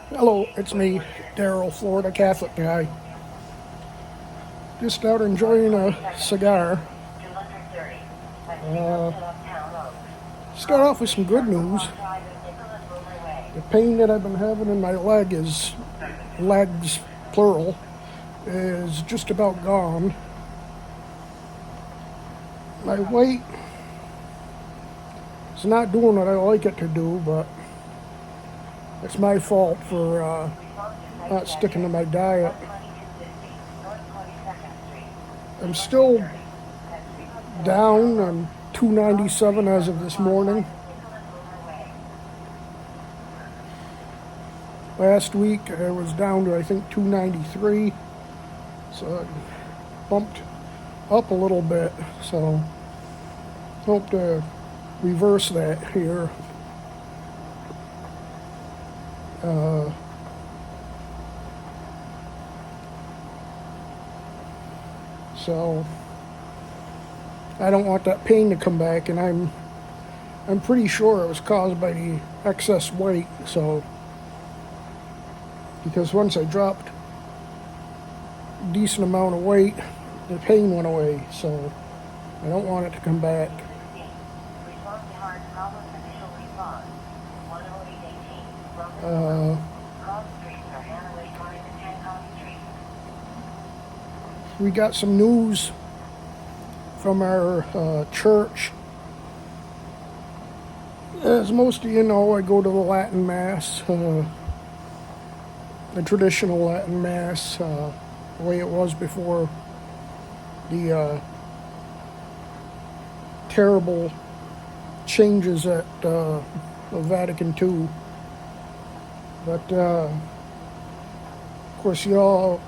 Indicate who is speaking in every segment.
Speaker 1: Hello, it's me, Daryl, Florida Catholic guy. Just out enjoying a cigar. Start off with some good news. The pain that I've been having in my legs, plural, is just about gone. My weight is not doing what I like it to do, but it's my fault for not sticking to my diet. I'm still down on 297 as of this morning. Last week I was down to I think 293, so I bumped up a little bit, so hope to reverse that here. So I don't want that pain to come back, and I'm pretty sure it was caused by the excess weight. So because once I dropped a decent amount of weight, the pain went away. So I don't want it to come back. We got some news from our church. As most of you know, I go to the Latin Mass, the traditional Latin Mass, the way it was before the terrible changes at Vatican II. But, of course, y'all,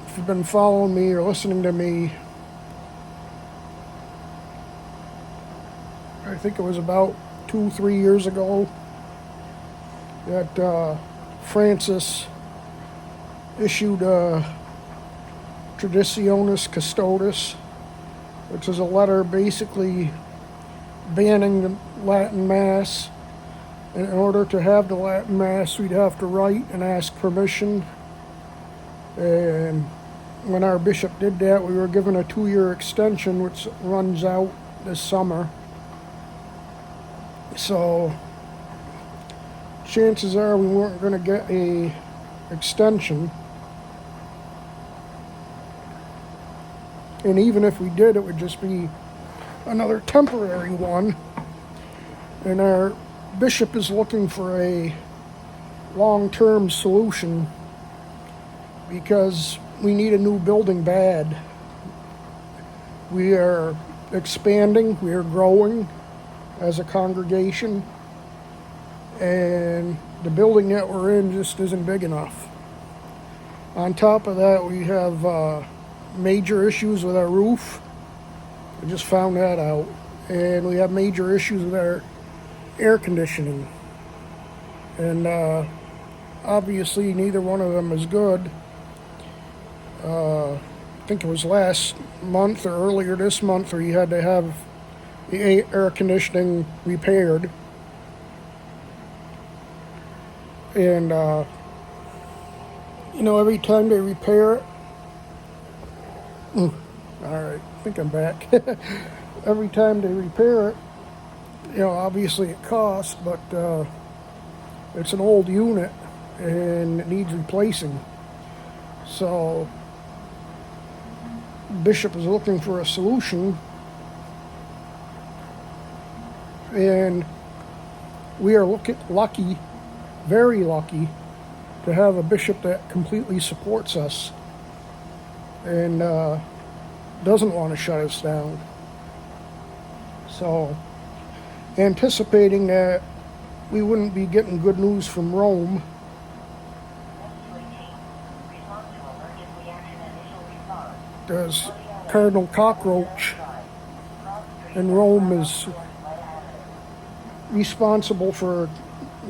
Speaker 1: if you've been following me or listening to me, I think it was about 2-3 years ago that Francis issued Traditionis Custodes, which is a letter basically banning the Latin Mass. And in order to have the Latin Mass, we'd have to write and ask permission. And when our bishop did that, we were given a 2-year extension, which runs out this summer. So chances are we weren't going to get a extension. And even if we did, it would just be another temporary one. And our bishop is looking for a long-term solution because we need a new building bad. We are expanding, we are growing as a congregation, and the building that we're in just isn't big enough. On top of that, we have major issues with our roof. We just found that out. And we have major issues with our air conditioning. And obviously neither one of them is good. I think it was last month or earlier this month where you had to have the air conditioning repaired. And every time they repair it, all right, I think I'm back. Every time they repair it, obviously it costs, but it's an old unit and it needs replacing. So Bishop is looking for a solution, and we are lucky, very lucky, to have a bishop that completely supports us and doesn't want to shut us down. So, anticipating that we wouldn't be getting good news from Rome, there's Cardinal Cockroach, and Rome is responsible for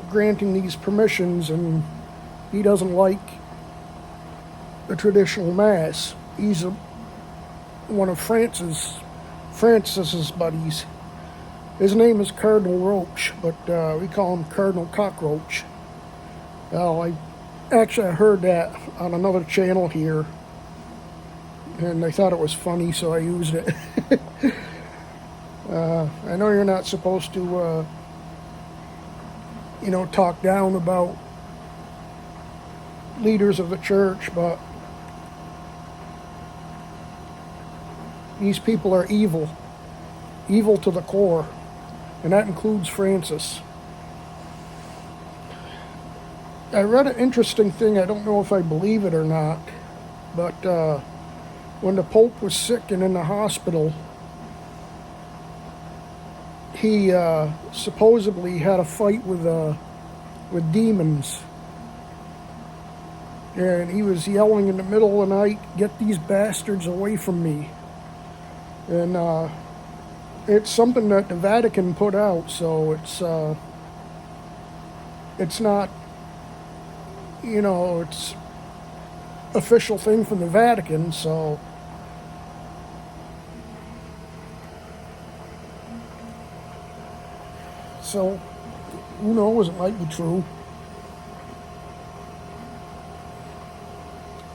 Speaker 1: granting these permissions, and he doesn't like the traditional Mass. He's one of Francis's buddies. His name is Cardinal Roach, but we call him Cardinal Cockroach. Well, I Actually, I heard that on another channel here, and I thought it was funny, so I used it. I know you're not supposed to, talk down about leaders of the church, but these people are evil to the core, and that includes Francis. I read an interesting thing, I don't know if I believe it or not, but when the Pope was sick and in the hospital, he supposedly had a fight with demons. And he was yelling in the middle of the night, "Get these bastards away from me." And it's something that the Vatican put out, so it's not, it's official thing from the Vatican, so who knows, it might be true.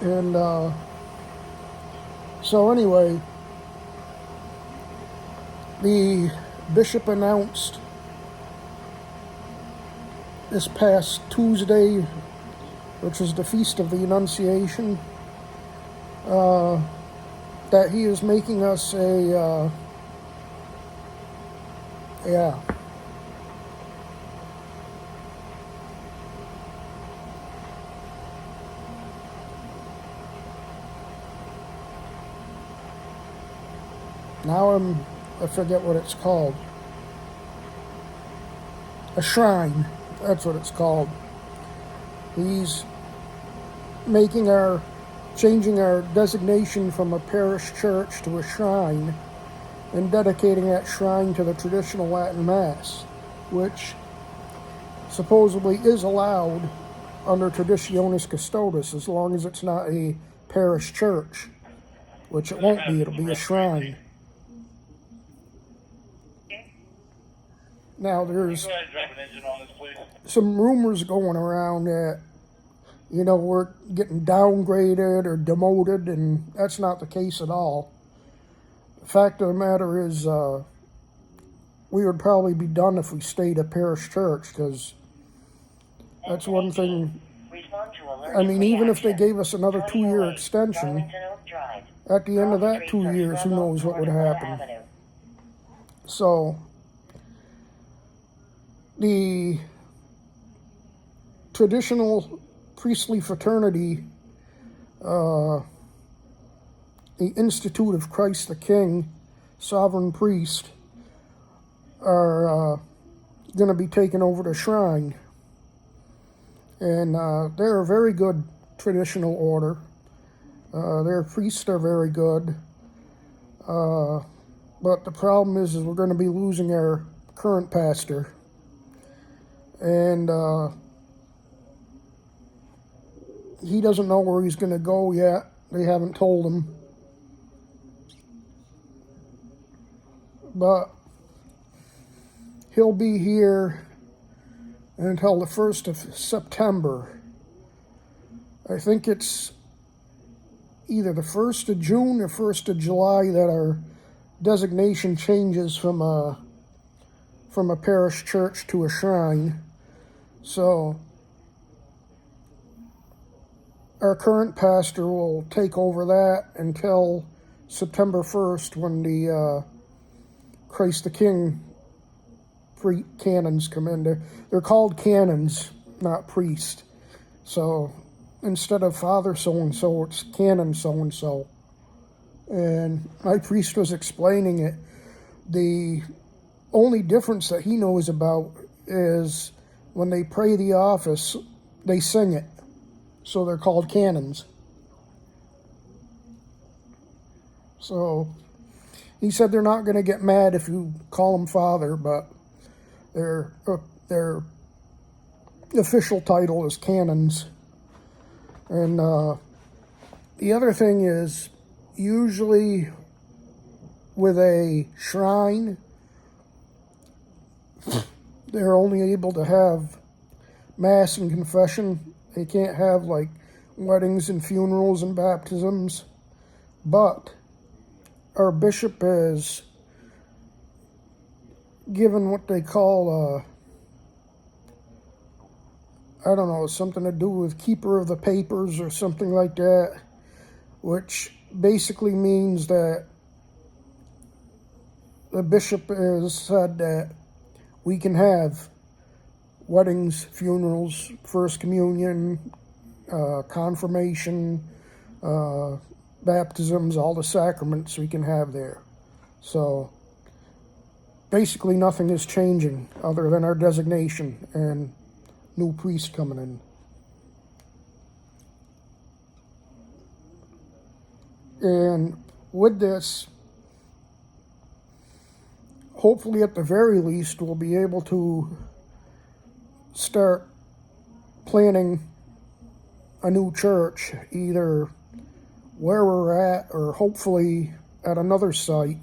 Speaker 1: And so anyway, the bishop announced this past Tuesday, which was the Feast of the Annunciation, that he is making us I forget what it's called. A shrine. That's what it's called. He's changing our designation from a parish church to a shrine, and dedicating that shrine to the traditional Latin Mass, which supposedly is allowed under Traditionis Custodes, as long as it's not a parish church, which it won't be, it'll be a shrine. Now, there's some rumors going around that, we're getting downgraded or demoted, and that's not the case at all. The fact of the matter is, we would probably be done if we stayed a parish church, because that's one thing. I mean, even if they gave us another 2-year extension, at the end of that 2 years, who knows what would happen. So, the traditional priestly fraternity, the Institute of Christ the King, Sovereign Priest, are going to be taking over the shrine. And they're a very good traditional order. Their priests are very good. But the problem is we're going to be losing our current pastor. And he doesn't know where he's going to go yet. They haven't told him. But he'll be here until the 1st of September. I think it's either the 1st of June or 1st of July that our designation changes from a parish church to a shrine. So our current pastor will take over that until September 1st, when the Christ the King canons come in. They're called canons, not priest. So instead of Father so-and-so, it's canon so-and-so. And my priest was explaining it. The only difference that he knows about is when they pray the office, they sing it. So they're called canons. So he said they're not going to get mad if you call them Father, but their official title is canons. And the other thing is, usually with a shrine, they're only able to have Mass and confession They can't have like weddings and funerals and baptisms. But our bishop is given what they call, I don't know, something to do with keeper of the papers or something like that, which basically means that the bishop has said that we can have weddings, funerals, first communion, confirmation, baptisms, all the sacraments we can have there. So basically nothing is changing other than our designation and new priest coming in. And with this, hopefully at the very least, we'll be able to start planning a new church, either where we're at or hopefully at another site.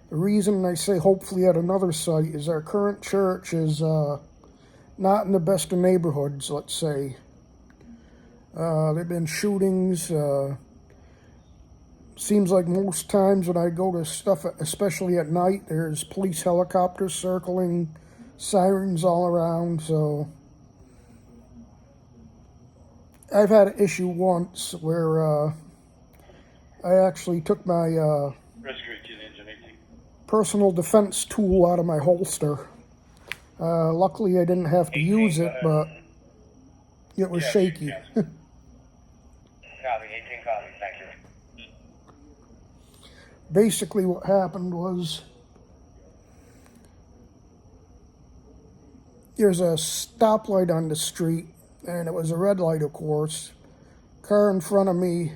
Speaker 1: The reason I say hopefully at another site is our current church is not in the best of neighborhoods, let's say. There have been shootings. Seems like most times when I go to stuff, especially at night, there's police helicopters circling, sirens all around. So I've had an issue once where I actually took my personal defense tool out of my holster. Luckily, I didn't have to use it, but it was shaky.
Speaker 2: Copy, 18 copy, thank you.
Speaker 1: Basically, what happened was there's a stoplight on the street, and it was a red light, of course. Car in front of me,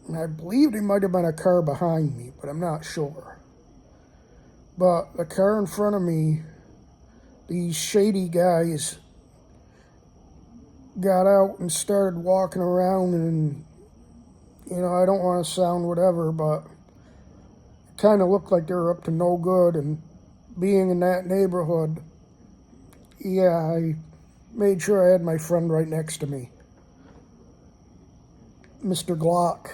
Speaker 1: and I believe there might have been a car behind me, but I'm not sure. But the car in front of me, these shady guys got out and started walking around, and you know, I don't want to sound whatever, but it kind of looked like they were up to no good. And being in that neighborhood, yeah, I made sure I had my friend right next to me, Mr. Glock.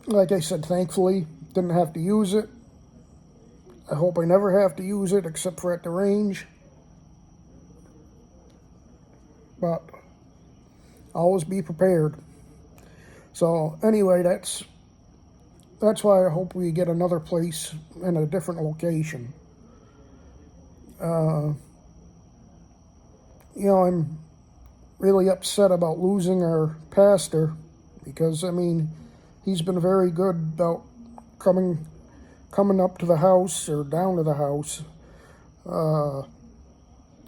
Speaker 1: Like I said, thankfully, didn't have to use it. I hope I never have to use it except for at the range. But always be prepared. So anyway, that's why I hope we get another place in a different location. You know, I'm really upset about losing our pastor because, I mean, he's been very good about coming up to the house or down to the house,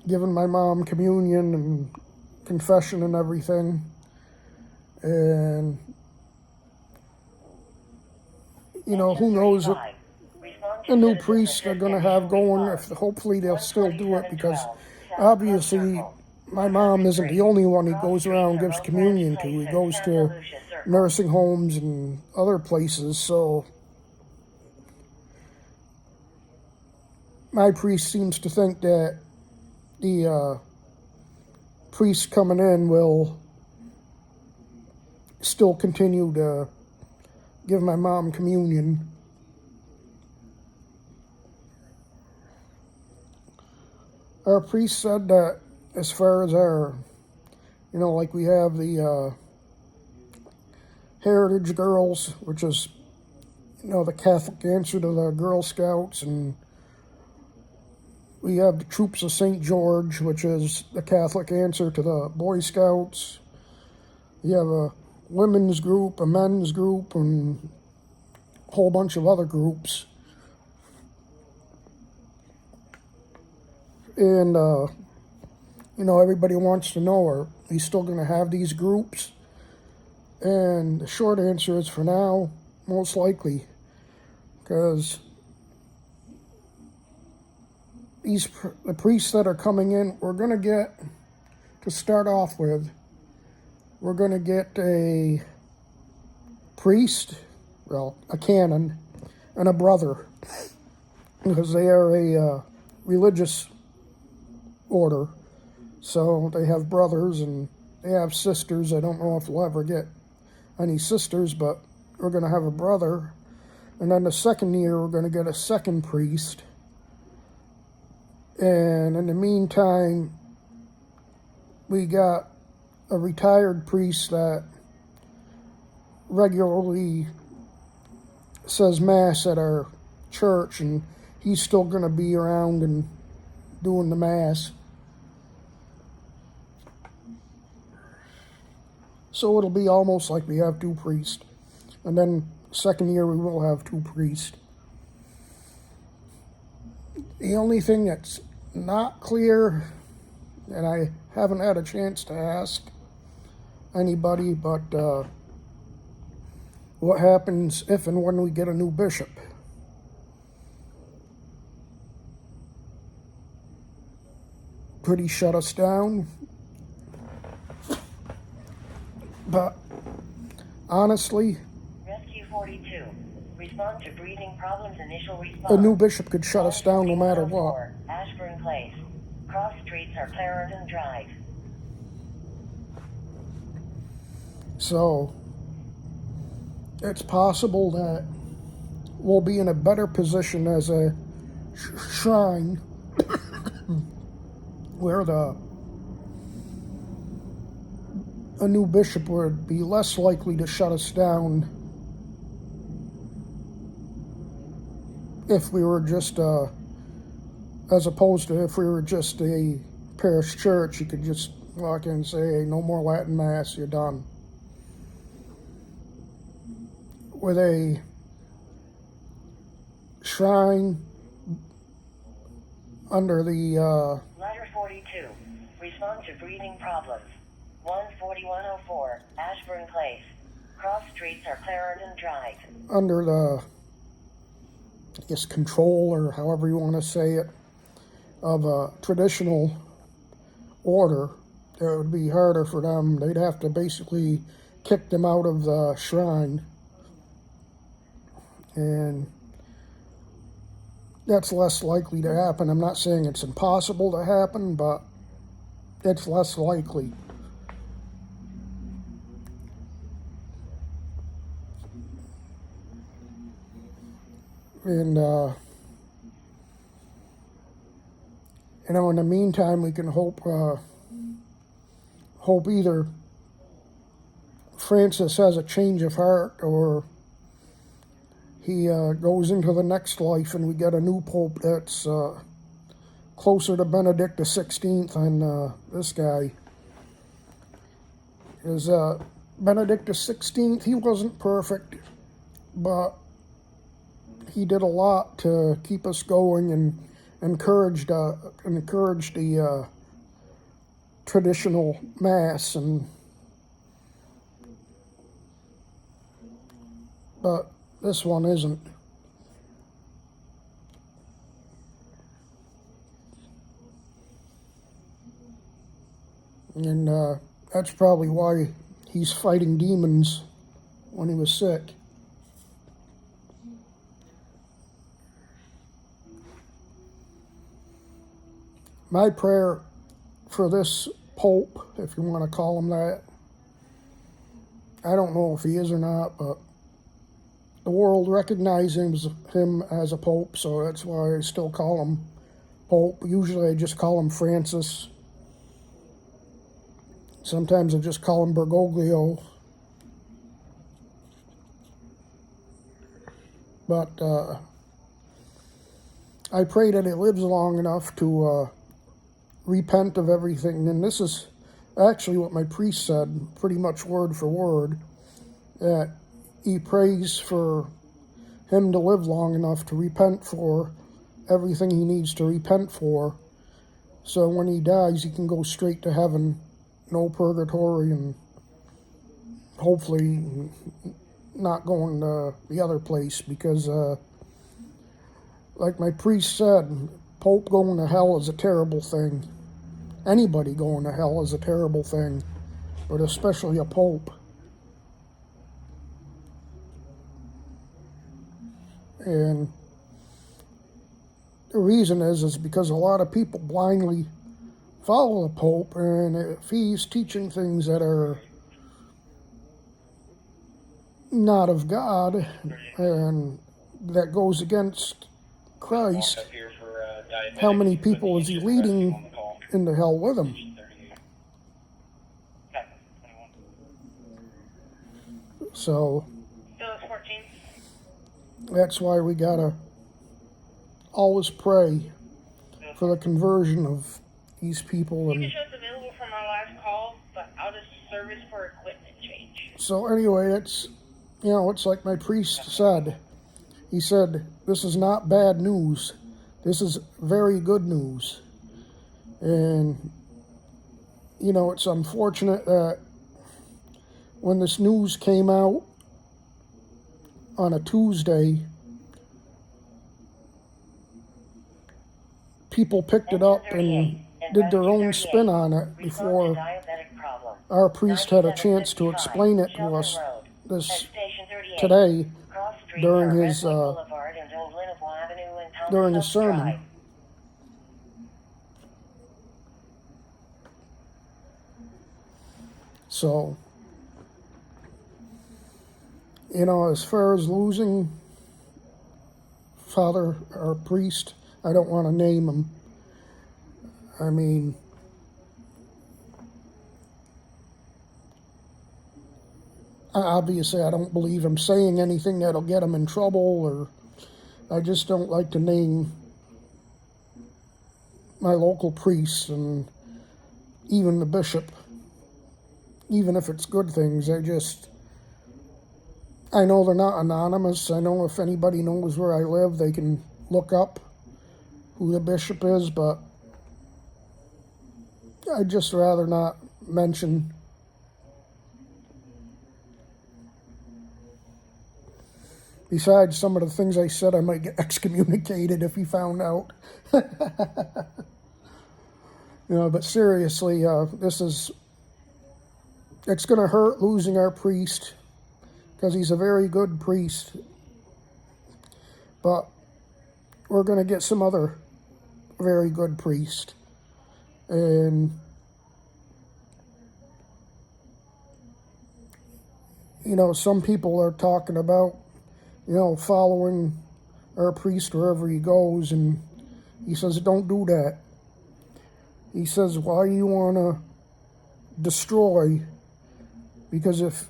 Speaker 1: giving my mom communion and confession and everything. And, you know, who knows what the new priests are going to have going. If hopefully they'll still do it, because obviously my mom isn't the only one he goes around and gives communion to. He goes to nursing homes and other places. So my priest seems to think that the priest coming in will still continue to give my mom communion. Our priest said that as far as our, you know, like we have the Heritage Girls, which is, you know, the Catholic answer to the Girl Scouts, and we have the Troops of St. George, which is the Catholic answer to the Boy Scouts. You have a women's group, a men's group, and a whole bunch of other groups. And, you know, everybody wants to know, are we still going to have these groups? And the short answer is, for now, most likely. Because the priests that are coming in, we're going to get, to start off with, we're going to get a priest, well, a canon, and a brother, because they are a religious order. So they have brothers and they have sisters. I don't know if we'll ever get any sisters, but we're going to have a brother. And then the second year, we're going to get a second priest. And in the meantime, we got a retired priest that regularly says Mass at our church, and he's still going to be around and doing the Mass. So it'll be almost like we have two priests. And then second year we will have two priests. The only thing that's not clear, and I haven't had a chance to ask anybody, but what happens if and when we get a new bishop? Could he shut us down? But honestly,
Speaker 2: Rescue 42. Respond to breathing problems. Initial response.
Speaker 1: a new bishop could shut us down no matter what.
Speaker 2: Ashburn Place. Cross streets are Clarendon Drive.
Speaker 1: So it's possible that we'll be in a better position as a shrine where a new bishop would be less likely to shut us down if we were just, as opposed to if we were just a parish church. You could just walk in and say, hey, no more Latin Mass, you're done. With a shrine under the
Speaker 2: Letter 42. Respond to breathing problems. 14104 Ashburn Place. Cross streets are Clarendon Drive.
Speaker 1: under the, I guess, control, or however you want to say it, of a traditional order, it would be harder for them. They'd have to basically kick them out of the shrine. And that's less likely to happen. I'm not saying it's impossible to happen, but it's less likely. And, in the meantime, we can hope either Francis has a change of heart, or he goes into the next life and we get a new pope that's closer to Benedict XVI than this guy. Because Benedict XVI, he wasn't perfect, but he did a lot to keep us going and encouraged the traditional Mass, but this one isn't. And that's probably why he's fighting demons when he was sick. My prayer for this Pope, if you want to call him that, I don't know if he is or not, but the world recognizes him as a Pope, so that's why I still call him Pope. Usually I just call him Francis. Sometimes I just call him Bergoglio. But I pray that he lives long enough to repent of everything. And this is actually what my priest said, pretty much word for word, that he prays for him to live long enough to repent for everything he needs to repent for, so when he dies he can go straight to heaven, no purgatory, and hopefully not going to the other place, because like my priest said, Pope going to hell is a terrible thing. Anybody going to hell is a terrible thing, but especially a Pope. And the reason is because a lot of people blindly follow the Pope, and if he's teaching things that are not of God and that goes against Christ, how many people is he leading into hell with him? So that's why we gotta always pray for the conversion of these people.
Speaker 3: You
Speaker 1: And
Speaker 3: can show us available from our last call, but out of service for equipment change.
Speaker 1: so anyway, it's, it's like my priest said. He said, this is not bad news. This is very good news. And, it's unfortunate that when this news came out on a Tuesday, people picked it up and did their own spin on it before our priest had a chance to explain it to us today during his sermon. So, as far as losing Father or priest, I don't want to name him. I mean, obviously I don't believe him saying anything that'll get him in trouble, or I just don't like to name my local priests and even the bishop, even if it's good things. I know they're not anonymous. I know if anybody knows where I live, they can look up who the bishop is, but I'd just rather not mention. Besides, some of the things I said, I might get excommunicated if he found out. But seriously, it's going to hurt losing our priest, because he's a very good priest. But we're going to get some other very good priest. And, some people are talking about, following our priest wherever he goes. And he says, don't do that. He says, why do you want to destroy? Because if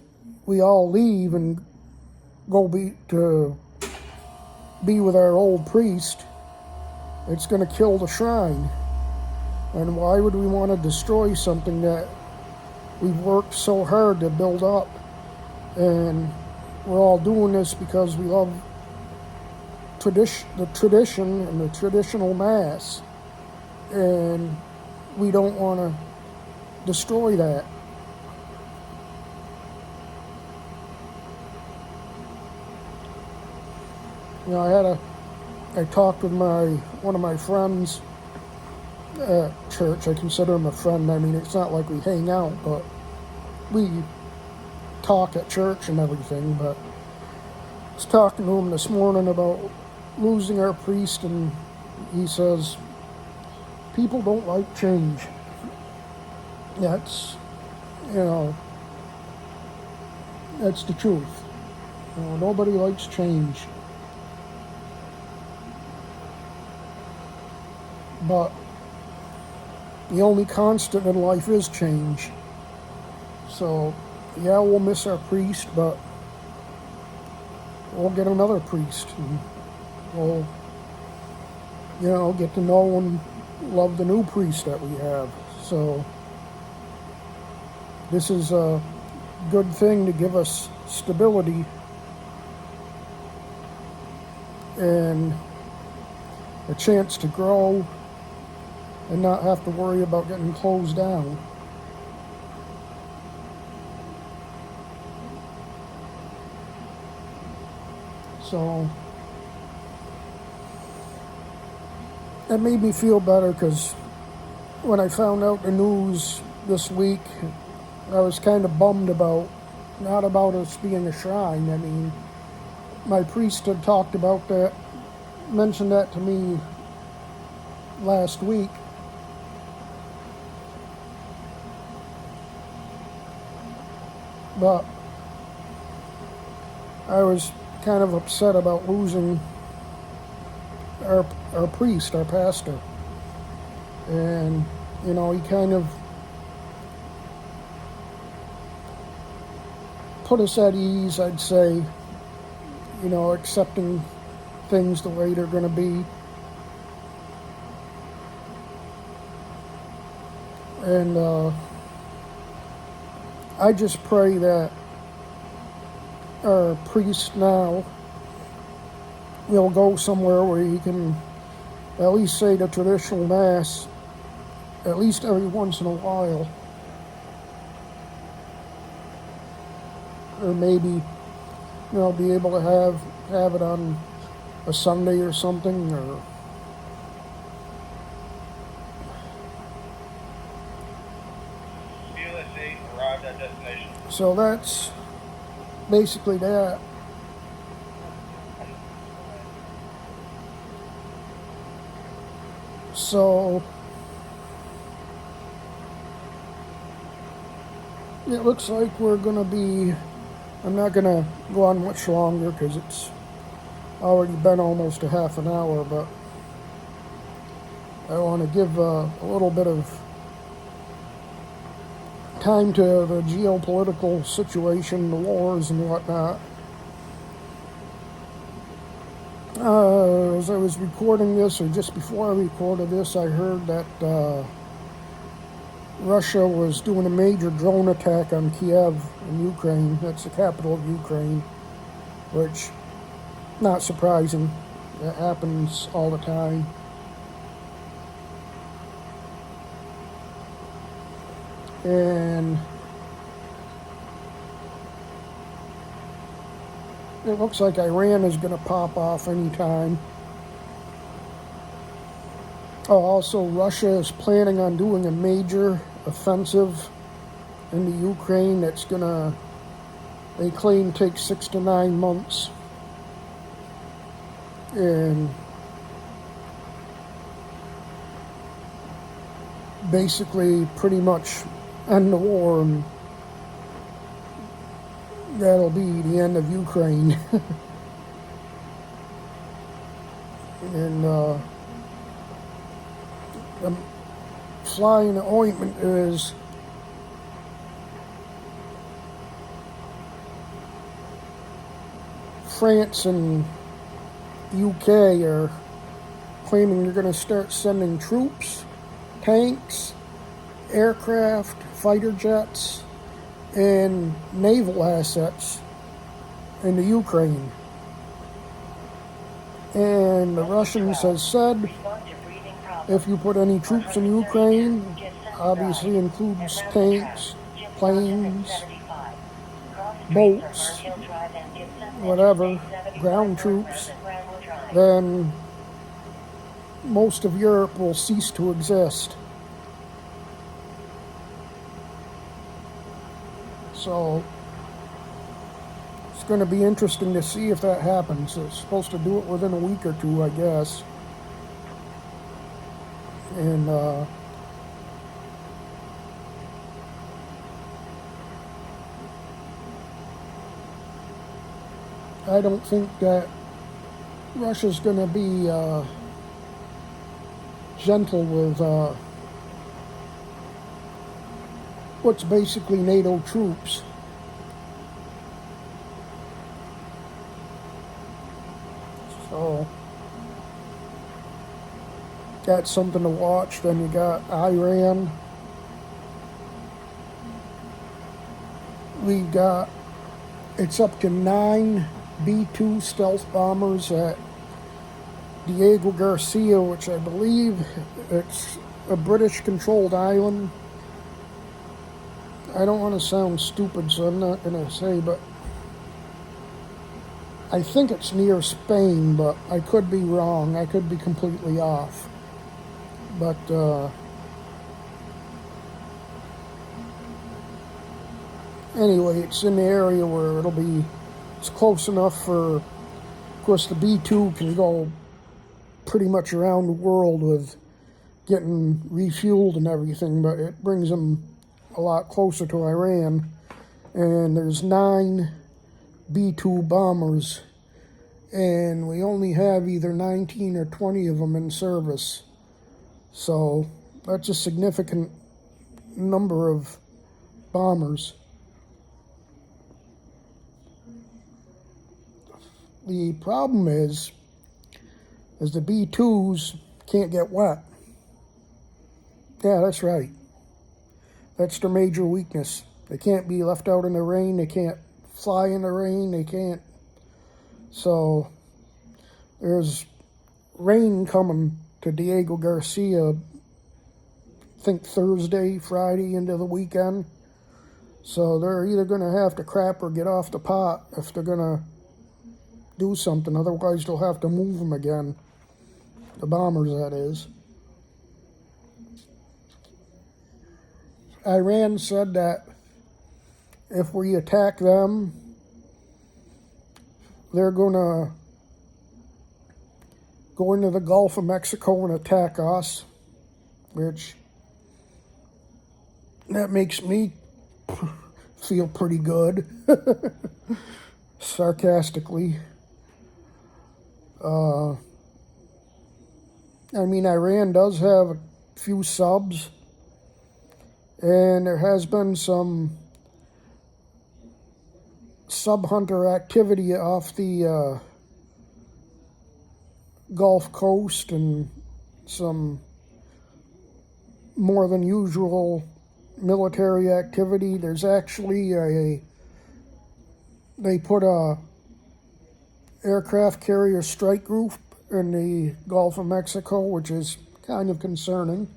Speaker 1: we all leave and go be with our old priest, it's going to kill the shrine. And why would we want to destroy something that we've worked so hard to build up? And we're all doing this because we love the tradition and the traditional mass, and we don't want to destroy that. I talked with one of my friends at church. I consider him a friend. I mean, it's not like we hang out, but we talk at church and everything. But I was talking to him this morning about losing our priest, and he says, people don't like change. That's the truth. Nobody likes change. But the only constant in life is change. So, yeah, we'll miss our priest, but we'll get another priest. And we'll, get to know and love the new priest that we have. So, this is a good thing to give us stability and a chance to grow and not have to worry about getting closed down. So it made me feel better, because when I found out the news this week, I was kind of bummed not about us being a shrine. I mean, my priest had talked about that, mentioned that to me last week. But I was kind of upset about losing our priest, our pastor. And, you know, he kind of put us at ease, I'd say, you know, accepting things the way they're going to be. And I just pray that our priest now will go somewhere where he can at least say the traditional mass at least every once in a while. Or maybe, you know, be able to have it on a Sunday or something, or
Speaker 4: USA arrived at destination.
Speaker 1: so that's basically that. So it looks like we're gonna be, I'm not gonna go on much longer because it's already been almost a half an hour, but I want to give a little bit of time to the geopolitical situation, the wars and whatnot. As I was recording this, or just before I recorded this, I heard that Russia was doing a major drone attack on Kiev in Ukraine. That's the capital of Ukraine, which, not surprising. That happens all the time. And it looks like Iran is going to pop off anytime. Oh, also, Russia is planning on doing a major offensive into Ukraine that's going to, they claim, take 6 to 9 months. And basically pretty much end the war, and that'll be the end of Ukraine. And the fly in the ointment is France and UK are claiming they're going to start sending troops, tanks, aircraft, fighter jets, and naval assets into Ukraine. And the Russians has said if you put any troops in Ukraine, obviously includes tanks, planes, boats, whatever, ground troops, then most of Europe will cease to exist. So it's going to be interesting to see if that happens. It's supposed to do it within a week or two, I guess. And I don't think that Russia's going to be gentle with what's basically NATO troops. So that's something to watch. Then you got Iran. We got, it's up to 9 B-2 stealth bombers at Diego Garcia, which I believe it's a British-controlled island. I don't want to sound stupid, so I'm not going to say, but I think it's near Spain, but I could be wrong. I could be completely off. But anyway, it's in the area where it's close enough for, of course, the B-2 can go pretty much around the world with getting refueled and everything, but it brings them a lot closer to Iran. And there's 9 B-2 bombers, and we only have either 19 or 20 of them in service. So that's a significant number of bombers. The problem is the B-2s can't get wet. Yeah, that's right. That's their major weakness. They can't be left out in the rain. They can't fly in the rain. They can't. So there's rain coming to Diego Garcia, I think Thursday, Friday into the weekend. So they're either going to have to crap or get off the pot if they're going to do something. Otherwise, they'll have to move them again. The bombers, that is. Iran said that if we attack them, they're going to go into the Gulf of Mexico and attack us, which that makes me feel pretty good, sarcastically. I mean, Iran does have a few subs, and there has been some sub-hunter activity off the Gulf Coast and some more than usual military activity. There's actually they put a aircraft carrier strike group in the Gulf of Mexico, which is kind of concerning.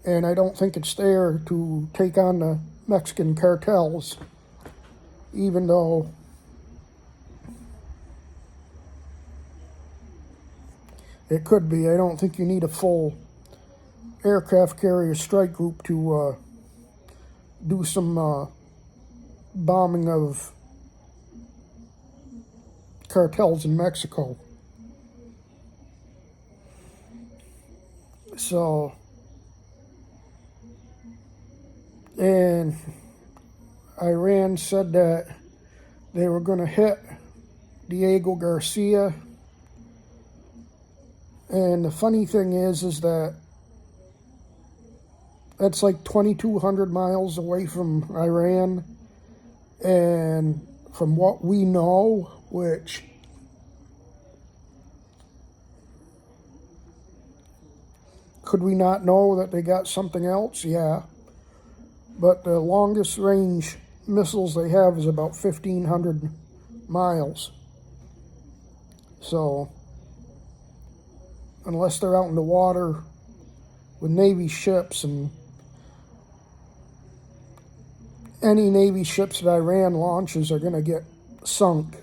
Speaker 1: And I don't think it's there to take on the Mexican cartels, even though it could be. I don't think you need a full aircraft carrier strike group to do some bombing of cartels in Mexico. So, and Iran said that they were going to hit Diego Garcia. And the funny thing is that that's like 2,200 miles away from Iran. And from what we know, which could we not know that they got something else? Yeah. But the longest range missiles they have is about 1,500 miles. So, unless they're out in the water with Navy ships, and any Navy ships that Iran launches are going to get sunk.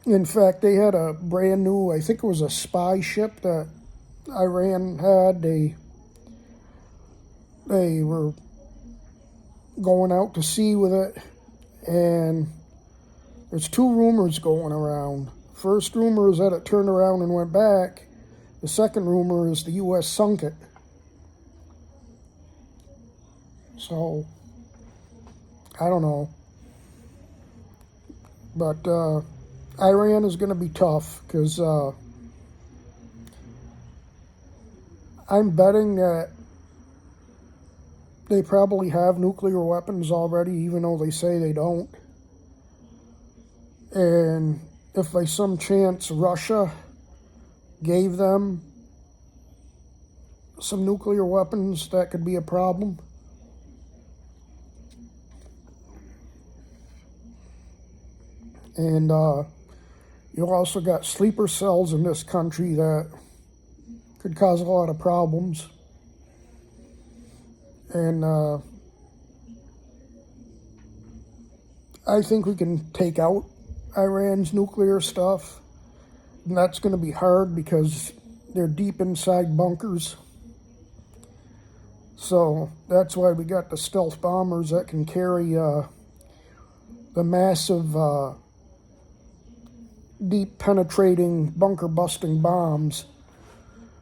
Speaker 1: In fact, they had a brand new, I think it was a spy ship that Iran had. They were going out to sea with it, and there's 2 rumors going around. First rumor is that it turned around and went back. The second rumor is the U.S. sunk it. So, I don't know. But Iran is going to be tough, because I'm betting that they probably have nuclear weapons already, even though they say they don't. And if by some chance Russia gave them some nuclear weapons, that could be a problem. And you also got sleeper cells in this country that could cause a lot of problems. And I think we can take out Iran's nuclear stuff. And that's going to be hard because they're deep inside bunkers. So that's why we got the stealth bombers that can carry the massive, deep penetrating bunker busting bombs,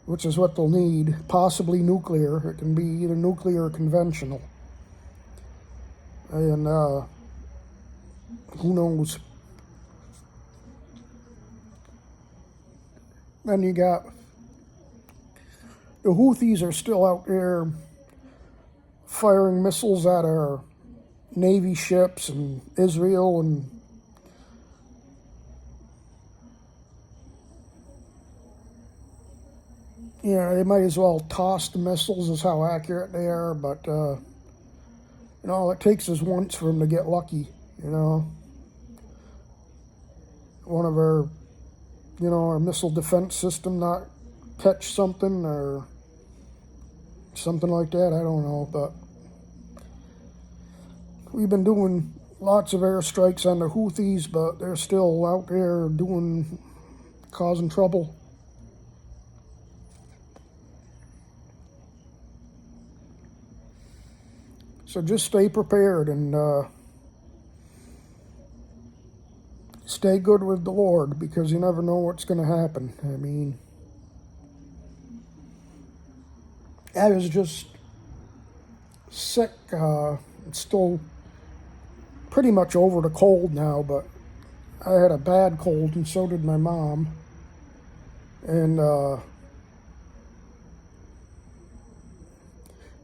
Speaker 1: which is what they'll need, possibly nuclear. It can be either nuclear or conventional. And who knows? Then you got the Houthis are still out there firing missiles at our Navy ships and Israel, and they might as well toss the missiles as how accurate they are, but all it takes is once for them to get lucky, one of our our missile defense system not catch something or something like that. I don't know, but we've been doing lots of airstrikes on the Houthis, but they're still out there causing trouble. So just stay prepared and stay good with the Lord, because you never know what's going to happen. I mean, I was just sick. It's still pretty much over the cold now, but I had a bad cold, and so did my mom. And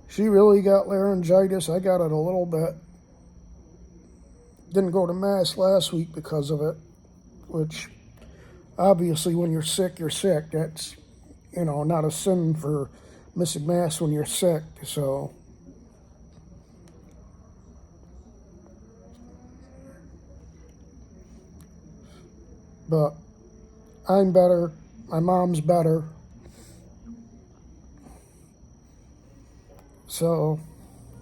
Speaker 1: she really got laryngitis. I got it a little bit. Didn't go to Mass last week because of it, which obviously when you're sick, you're sick. That's, not a sin for missing Mass when you're sick, so. But I'm better. My mom's better. So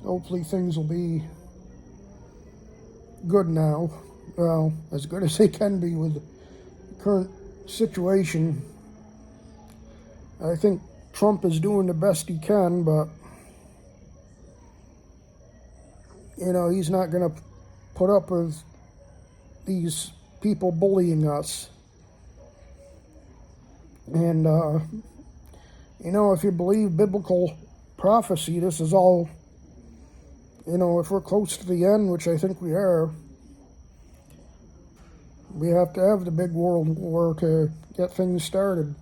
Speaker 1: hopefully things will be good now. Well, as good as they can be with the current situation. I think Trump is doing the best he can, but he's not going to put up with these people bullying us. And if you believe biblical prophecy, this is all, if we're close to the end, which I think we are, we have to have the big world war to get things started.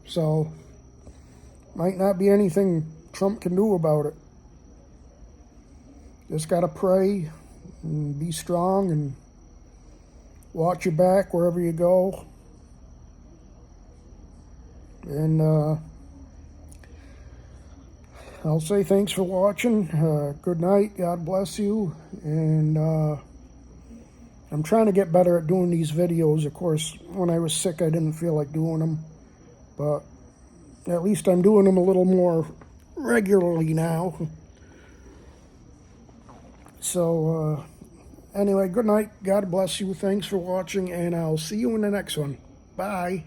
Speaker 1: So, might not be anything Trump can do about it. Just gotta pray and be strong and watch your back wherever you go. And I'll say thanks for watching. Good night. God bless you. And I'm trying to get better at doing these videos. Of course, when I was sick, I didn't feel like doing them. But at least I'm doing them a little more regularly now. So, anyway, good night. God bless you. Thanks for watching. And I'll see you in the next one. Bye.